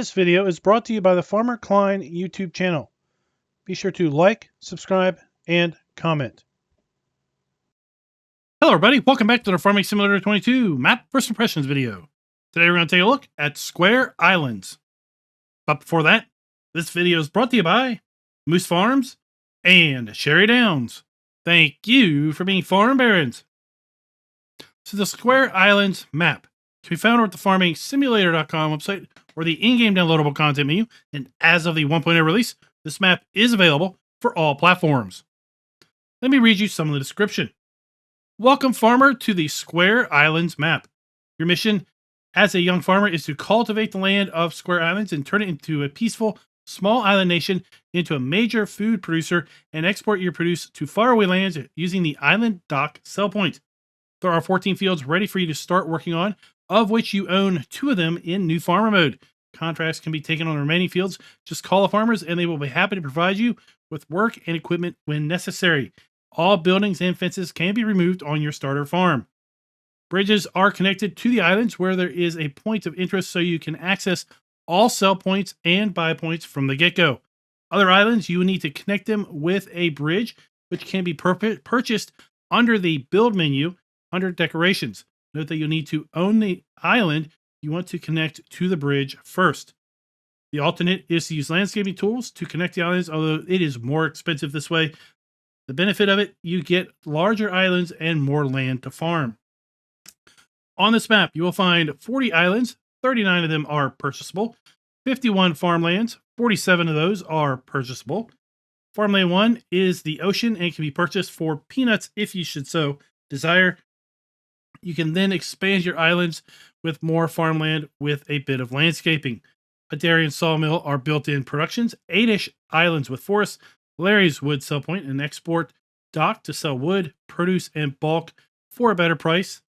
This video is brought to you by the Farmer Klein YouTube channel. Be sure to like, subscribe, and comment. Hello everybody, welcome back to the Farming Simulator 22 map first impressions video. Today we're going to take a look at Square Islands. But before that, this video is brought to you by Moose Farms and Sherry Downs. Thank you for being farm barons. So the Square Islands map can be found at the farmingsimulator.com website or the in-game downloadable content menu, and as of the 1.0 release, this map is available for all platforms. Let me read you some of the description. Welcome, farmer, to the Square Islands map. Your mission as a young farmer is to cultivate the land of Square Islands and turn it into a peaceful, small island nation into a major food producer and export your produce to faraway lands using the island dock sell point. There are 14 fields ready for you to start working on, of which you own 2 of them in new farmer mode. Contracts can be taken on the remaining fields. Just call the farmers and they will be happy to provide you with work and equipment when necessary. All buildings and fences can be removed on your starter farm. Bridges are connected to the islands where there is a point of interest so you can access all sell points and buy points from the get-go. Other islands, you will need to connect them with a bridge, which can be purchased under the build menu under decorations. Note that you'll need to own the island you want to connect to the bridge first. The alternate is to use landscaping tools to connect the islands, although it is more expensive this way. The benefit of it, you get larger islands and more land to farm. On this map, you will find 40 islands, 39 of them are purchasable, 51 farmlands, 47 of those are purchasable. Farmland 1 is the ocean and can be purchased for peanuts if you should so desire. You can then expand your islands with more farmland with a bit of landscaping. A dairy and sawmill are built-in productions, 8-ish islands with forests, Larry's wood sell point, and export dock to sell wood, produce, and bulk for a better price.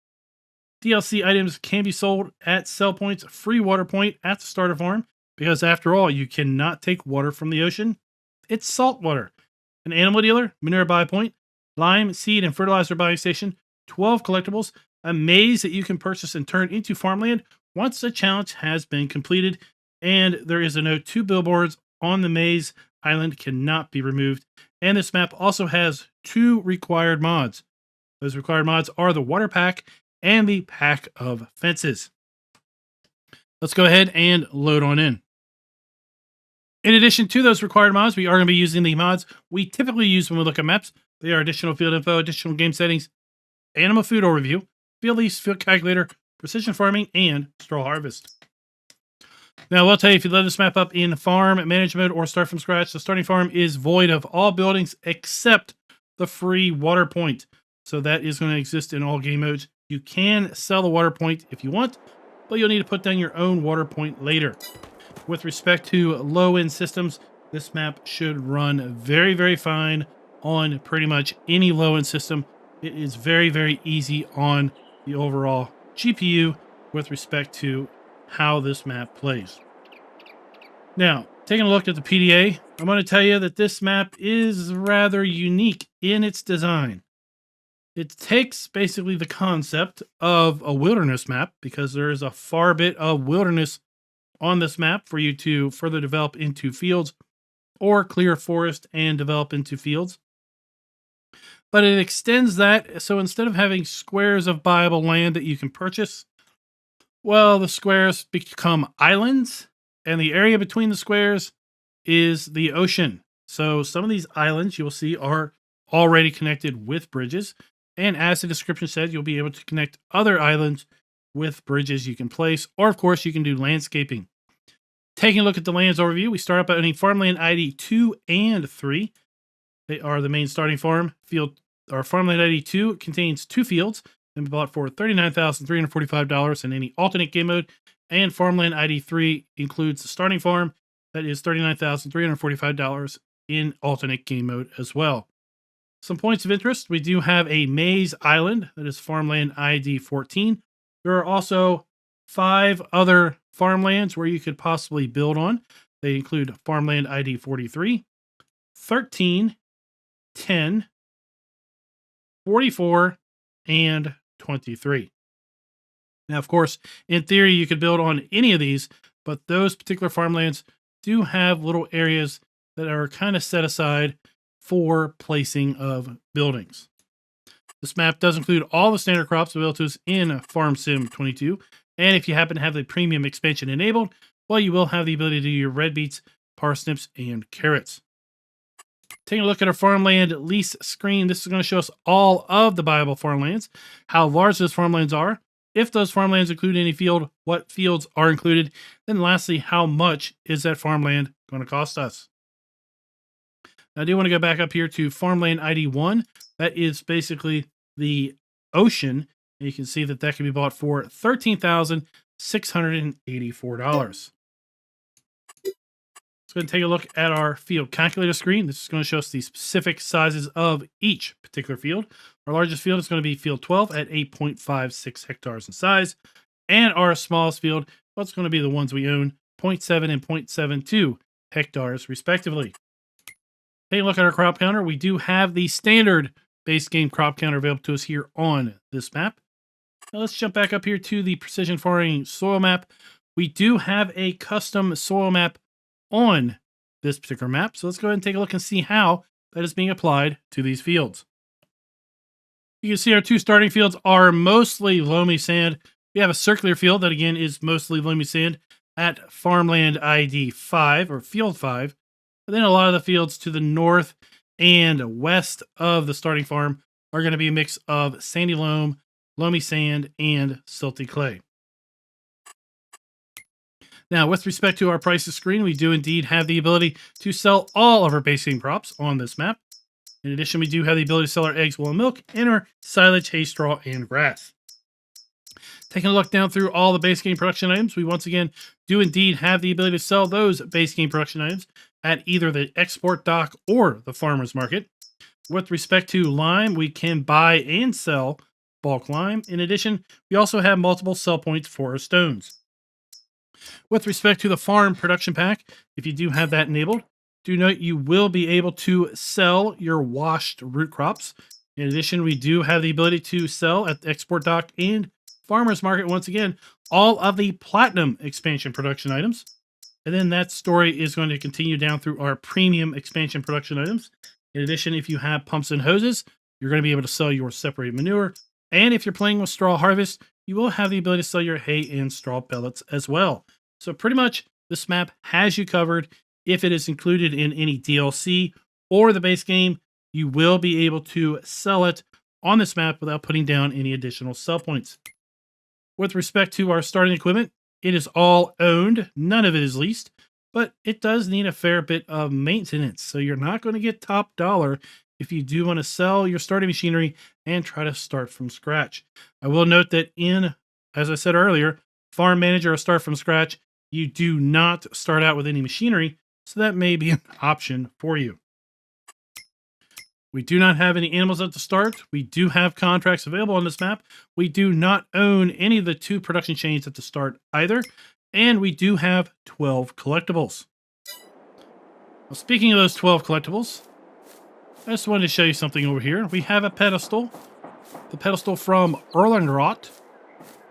DLC items can be sold at sell points, free water point at the starter farm, because after all, you cannot take water from the ocean. It's salt water. An animal dealer, manure buy point, lime, seed, and fertilizer buying station, 12 collectibles, a maze that you can purchase and turn into farmland once the challenge has been completed, and there is a note: 2 billboards on the maze island cannot be removed. And this map also has 2 required mods. Those required mods are the water pack and the pack of fences. Let's go ahead and load on in. In addition to those required mods, we are going to be using the mods we typically use when we look at maps. They are additional field info, additional game settings, animal food overview, field lease, field calculator, precision farming, and straw harvest. Now, I'll tell you, if you load this map up in farm management or start from scratch, the starting farm is void of all buildings except the free water point. So that is going to exist in all game modes. You can sell the water point if you want, but you'll need to put down your own water point later. With respect to low-end systems, this map should run very, very fine on pretty much any low-end system. It is very, very easy on the overall GPU with respect to how this map plays. Now, taking a look at the PDA, I'm going to tell you that this map is rather unique in its design. It takes basically the concept of a wilderness map, because there is a far bit of wilderness on this map for you to further develop into fields or clear forest and develop into fields. But it extends that, so instead of having squares of buyable land that you can purchase, well, the squares become islands, and the area between the squares is the ocean. So some of these islands you'll see are already connected with bridges, and as the description said, you'll be able to connect other islands with bridges you can place, or of course you can do landscaping. Taking a look at the lands overview, we start up at owning farmland ID 2 and 3. They are the main starting farm. Farmland ID 2 contains 2 fields and bought for $39,345 in any alternate game mode. And farmland ID 3 includes the starting farm. That is $39,345 in alternate game mode as well. Some points of interest. We do have a maze island. That is farmland ID 14. There are also 5 other farmlands where you could possibly build on. They include farmland ID 43, 13, 10, 44, and 23. Now, of course, in theory, you could build on any of these, but those particular farmlands do have little areas that are kind of set aside for placing of buildings. This map does include all the standard crops available to us in Farm Sim 22. And if you happen to have the premium expansion enabled, well, you will have the ability to do your red beets, parsnips, and carrots. Taking a look at our farmland lease screen, this is going to show us all of the viable farmlands, how large those farmlands are, if those farmlands include any field, what fields are included, then lastly, how much is that farmland going to cost us. Now, I do want to go back up here to farmland ID 1. That is basically the ocean. And you can see that that can be bought for $13,684. Let's go ahead and take a look at our field calculator screen. This is going to show us the specific sizes of each particular field. Our largest field is going to be field 12 at 8.56 hectares in size. And our smallest field, well, it's going to be the ones we own, 0.7 and 0.72 hectares respectively. Taking a look at our crop counter, we do have the standard base game crop counter available to us here on this map. Now let's jump back up here to the precision farming soil map. We do have a custom soil map on this particular map. So let's go ahead and take a look and see how that is being applied to these fields. You can see our two starting fields are mostly loamy sand. We have a circular field that again is mostly loamy sand at farmland ID 5 or field 5. And then a lot of the fields to the north and west of the starting farm are going to be a mix of sandy loam, loamy sand, and silty clay. Now, with respect to our prices screen, we do indeed have the ability to sell all of our base game crops on this map. In addition, we do have the ability to sell our eggs, wool, and milk, and our silage, hay, straw, and grass. Taking a look down through all the base game production items, we once again do indeed have the ability to sell those base game production items at either the export dock or the farmer's market. With respect to lime, we can buy and sell bulk lime. In addition, we also have multiple sell points for our stones. With respect to the farm production pack, if you do have that enabled, do note you will be able to sell your washed root crops. In addition, we do have the ability to sell at the export dock and farmer's market, once again, all of the platinum expansion production items. And then that story is going to continue down through our premium expansion production items. In addition, if you have pumps and hoses, you're going to be able to sell your separated manure. And if you're playing with straw harvest, you will have the ability to sell your hay and straw pellets as well. So pretty much this map has you covered. If it is included in any DLC or the base game, you will be able to sell it on this map without putting down any additional sell points. With respect to our starting equipment, it is all owned. None of it is leased, but it does need a fair bit of maintenance. So you're not going to get top dollar if you do want to sell your starting machinery and try to start from scratch. I will note that as I said earlier, Farm Manager or Start from Scratch, you do not start out with any machinery, so that may be an option for you. We do not have any animals at the start. We do have contracts available on this map. We do not own any of the 2 production chains at the start either. And we do have 12 collectibles. Well, speaking of those 12 collectibles, I just wanted to show you something over here. We have a pedestal. The pedestal from Erlengrot.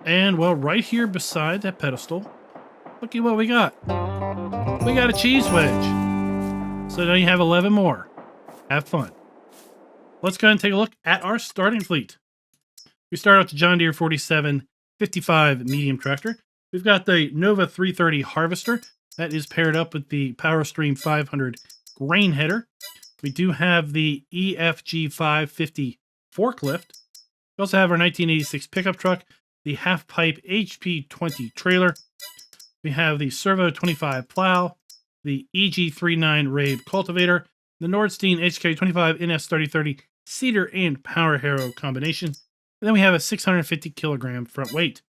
And, well, right here beside that pedestal, look at what we got. We got a cheese wedge. So now you have 11 more. Have fun. Let's go ahead and take a look at our starting fleet. We start out with the John Deere 4755 medium tractor. We've got the Nova 330 harvester that is paired up with the PowerStream 500 grain header. We do have the EFG 550 forklift. We also have our 1986 pickup truck, the half pipe HP 20 trailer. We have the Servo 25 plow, the EG39 Rabe cultivator, the Nordstein HK25 NS3030 Cedar and Power Harrow combination. And then we have a 650 kilogram front weight.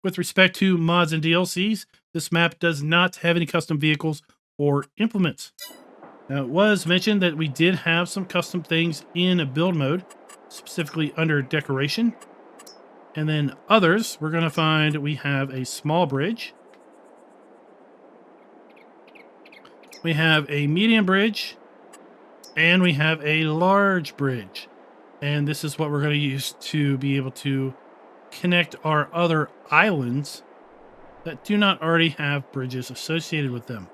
With respect to mods and DLCs, this map does not have any custom vehicles or implements. Now, it was mentioned that we did have some custom things in a build mode, specifically under decoration. And then others, we're going to find we have a small bridge. We have a medium bridge. And we have a large bridge. And this is what we're going to use to be able to connect our other islands that do not already have bridges associated with them.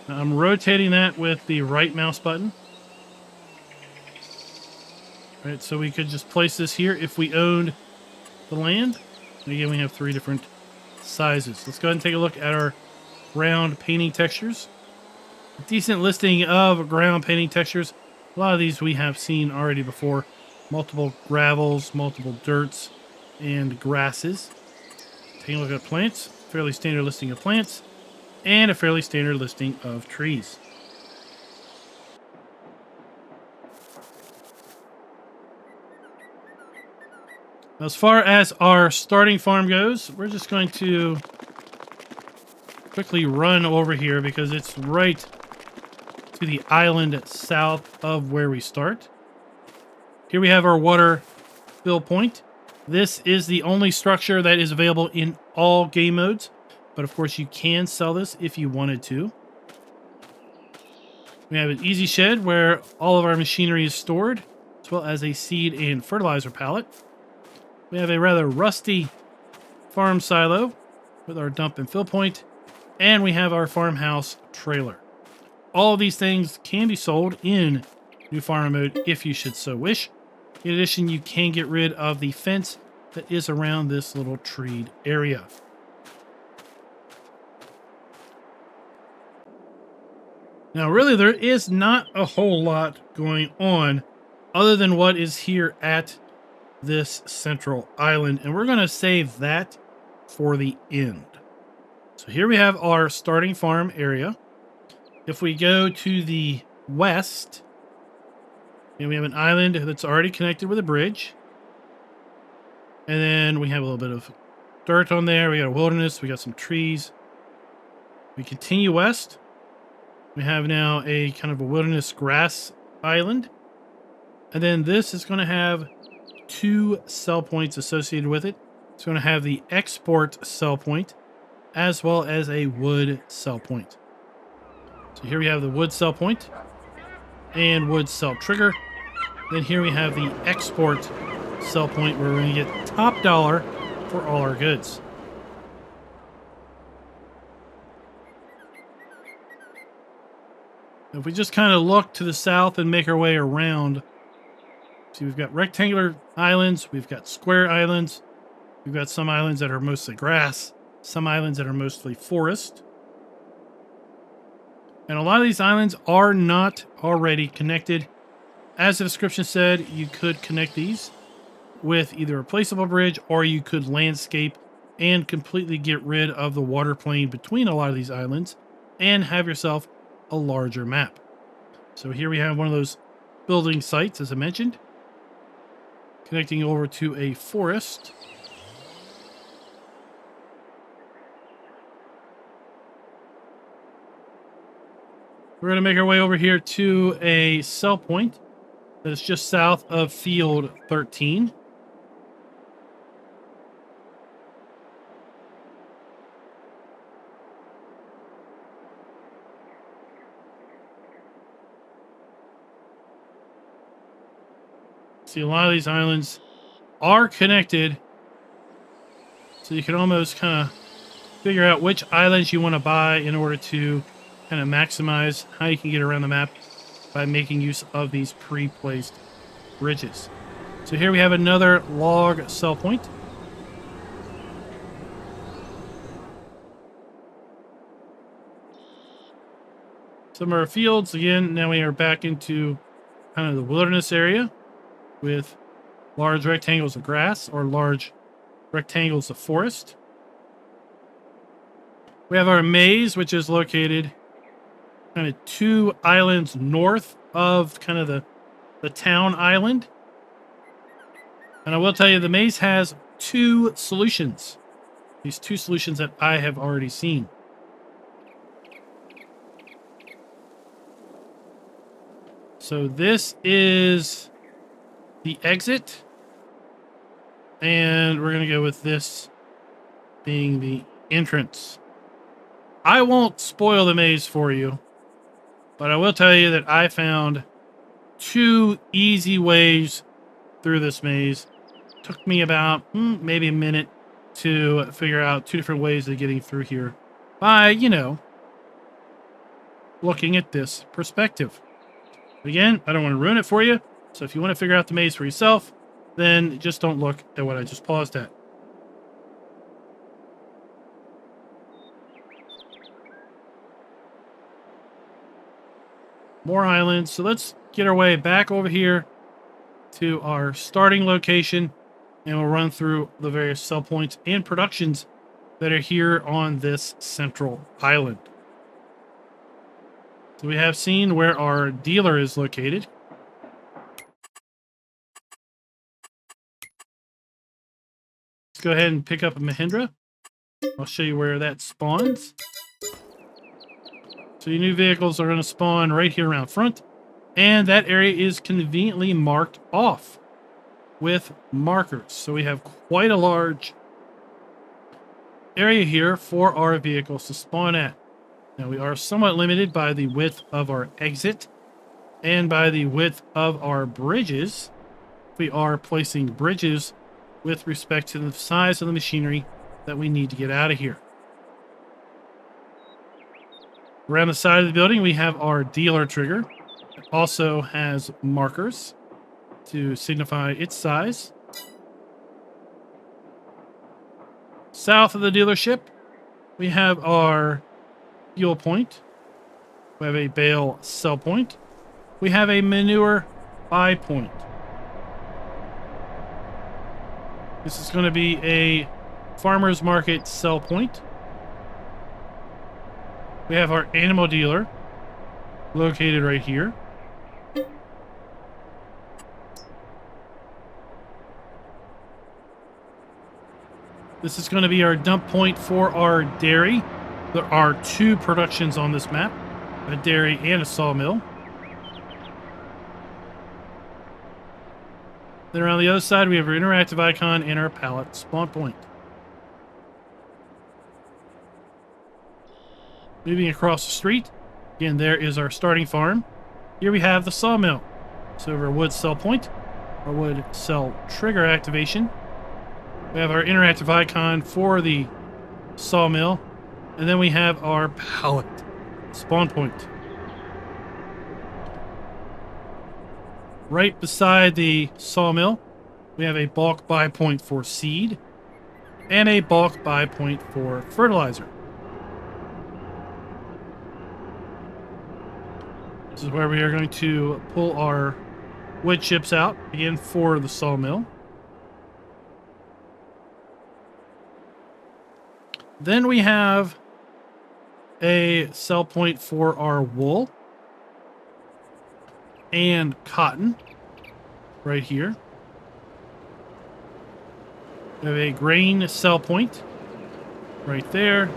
Now I'm rotating that with the right mouse button. All right, so we could just place this here if we owned the land. And again, we have 3 different sizes. Let's go ahead and take a look at our ground painting textures. A decent listing of ground painting textures. A lot of these we have seen already before. Multiple gravels, multiple dirts, and grasses. Taking a look at plants. Fairly standard listing of plants. And a fairly standard listing of trees. As far as our starting farm goes, we're just going to quickly run over here because it's right to the island south of where we start. Here we have our water fill point. This is the only structure that is available in all game modes, but of course you can sell this if you wanted to. We have an easy shed where all of our machinery is stored, as well as a seed and fertilizer pallet. We have a rather rusty farm silo with our dump and fill point, and we have our farmhouse trailer. All of these things can be sold in New Farmer mode if you should so wish. In addition, you can get rid of the fence that is around this little treed area. Now, really, there is not a whole lot going on other than what is here at this central island, and we're going to save that for the end. So here we have our starting farm area. If we go to the west, and we have an island that's already connected with a bridge, and then we have a little bit of dirt on there. We got a wilderness, we got some trees. We continue west. We have now a kind of a wilderness grass island, and then this is going to have 2 sell points associated with it. It's going to have the export sell point as well as a wood sell point. So here we have the wood sell point and wood sell trigger. Then here we have the export sell point where we're going to get top dollar for all our goods. If we just kind of look to the south and make our way around, see, we've got rectangular islands, we've got square islands, we've got some islands that are mostly grass, some islands that are mostly forest. And a lot of these islands are not already connected. As the description said, you could connect these with either a placeable bridge or you could landscape and completely get rid of the water plane between a lot of these islands and have yourself a larger map. So here we have one of those building sites, as I mentioned, connecting over to a forest. We're going to make our way over here to a sell point that is just south of field 13. See, a lot of these islands are connected, so you can almost kind of figure out which islands you want to buy in order to kind of maximize how you can get around the map by making use of these pre-placed bridges. So here we have another log sell point. Some of our fields, again, now we are back into kind of the wilderness area with large rectangles of grass or large rectangles of forest. We have our maze, which is located kind of 2 islands north of kind of the town island. And I will tell you, the maze has 2 solutions. These 2 solutions that I have already seen. So this is the exit, and we're going to go with this being the entrance. I won't spoil the maze for you, but I will tell you that I found 2 easy ways through this maze. Took me about maybe a minute to figure out 2 different ways of getting through here by, looking at this perspective. Again, I don't want to ruin it for you, so if you want to figure out the maze for yourself, then just don't look at what I just paused at. More islands. So let's get our way back over here to our starting location, and we'll run through the various sell points and productions that are here on this central island. So we have seen where our dealer is located. Let's go ahead and pick up a Mahindra. I'll show you where that spawns. So your new vehicles are going to spawn right here around front, and that area is conveniently marked off with markers. So we have quite a large area here for our vehicles to spawn at. Now we are somewhat limited by the width of our exit and by the width of our bridges. We are placing bridges with respect to the size of the machinery that we need to get out of here. Around the side of the building, we have our dealer trigger. It also has markers to signify its size. South of the dealership, we have our fuel point. We have a bale sell point. We have a manure buy point. This is going to be a farmer's market sell point. We have our animal dealer located right here. This is going to be our dump point for our dairy. There are 2 productions on this map, a dairy and a sawmill. Then around the other side, we have our interactive icon and our pallet spawn point. Moving across the street, again, there is our starting farm. Here we have the sawmill. So our wood sell point, our wood sell trigger activation. We have our interactive icon for the sawmill, and then we have our pallet spawn point. Right beside the sawmill, we have a bulk buy point for seed and a bulk buy point for fertilizer. This is where we are going to pull our wood chips out, again, for the sawmill. Then we have a sell point for our wool and cotton right here. We have a grain sell point right there.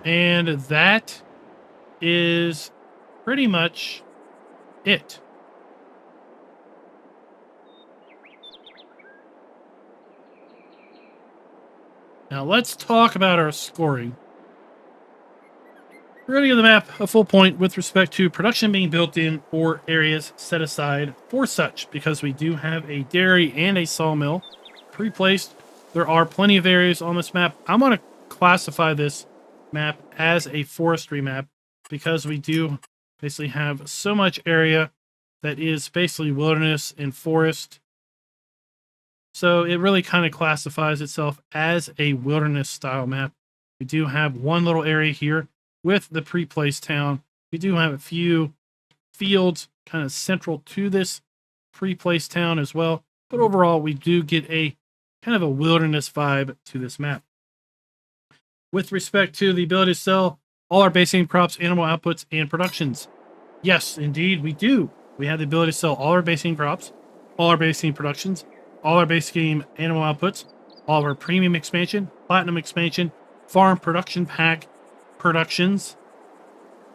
And that is pretty much it. Now let's talk about our scoring. We're going to give the map a full point with respect to production being built in or areas set aside for such, because we do have a dairy and a sawmill pre-placed. There are plenty of areas on this map. I'm going to classify this map as a forestry map because we do basically have so much area that is basically wilderness and forest. So it really kind of classifies itself as a wilderness style map. We do have one little area here with the pre-placed town. We do have a few fields kind of central to this pre-placed town as well. But overall, we do get a kind of a wilderness vibe to this map. With respect to the ability to sell all our base game crops, animal outputs, and productions. Yes, indeed, we do. We have the ability to sell all our base game crops, all our base game productions, all our base game animal outputs, all of our premium expansion, platinum expansion, farm production pack productions.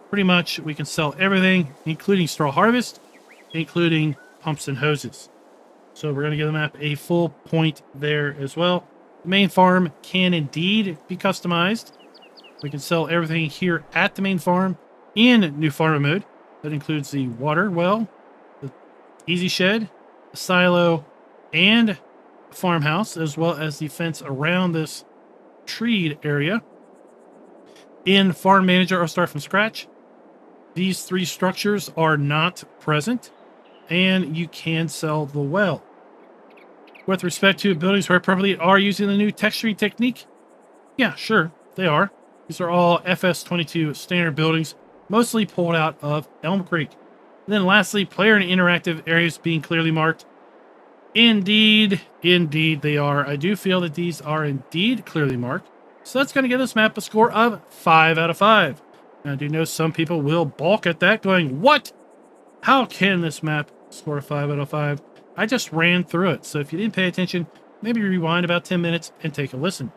Pretty much, we can sell everything, including straw harvest, including pumps and hoses. So we're going to give the map a full point there as well. The main farm can indeed be customized. We can sell everything here at the main farm in new farmer mode. That includes the water well, the easy shed, the silo, and a farmhouse, as well as the fence around this treed area. In Farm Manager or Start from Scratch, these three structures are not present, and you can sell the well. With respect to buildings where properly are using the new texturing technique, yeah, sure, they are. These are all FS22 standard buildings, mostly pulled out of Elm Creek. And then lastly, player and interactive areas being clearly marked. Indeed they are. I do feel that these are indeed clearly marked. So that's going to give this map a score of 5 out of 5. And I do know some people will balk at that, going, what? How can this map score a 5 out of 5? I just ran through it. So if you didn't pay attention, maybe rewind about 10 minutes and take a listen.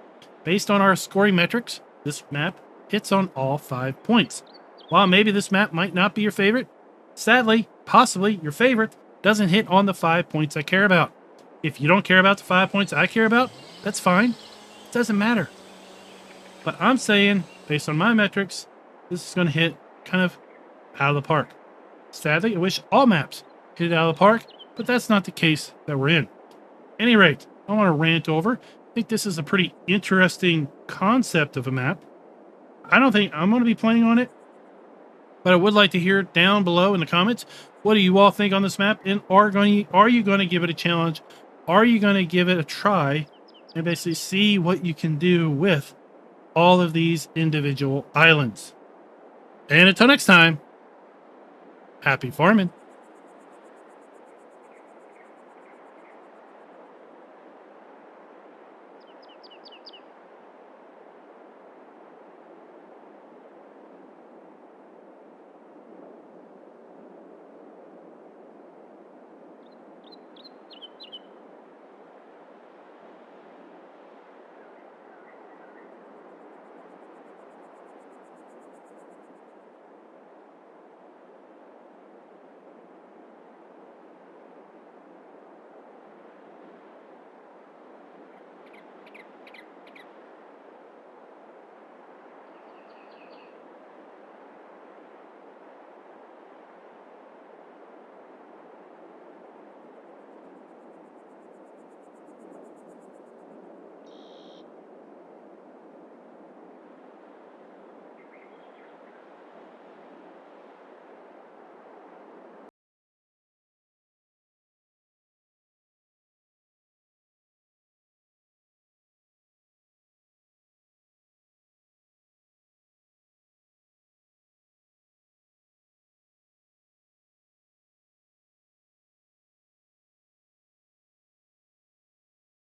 Based on our scoring metrics, this map hits on all 5 points. While maybe this map might not be your favorite, sadly, possibly your favorite doesn't hit on the 5 points I care about. If you don't care about the 5 points I care about, that's fine. It doesn't matter. But I'm saying, based on my metrics, this is going to hit kind of out of the park. Sadly, I wish all maps hit out of the park, but that's not the case that we're in. At any rate, I want to rant over. I think this is a pretty interesting concept of a map. I don't think I'm going to be playing on it, but I would like to hear down below in the comments, what do you all think on this map? And are you going to give it a challenge? Are you going to give it a try and basically see what you can do with all of these individual islands? And until next time, happy farming.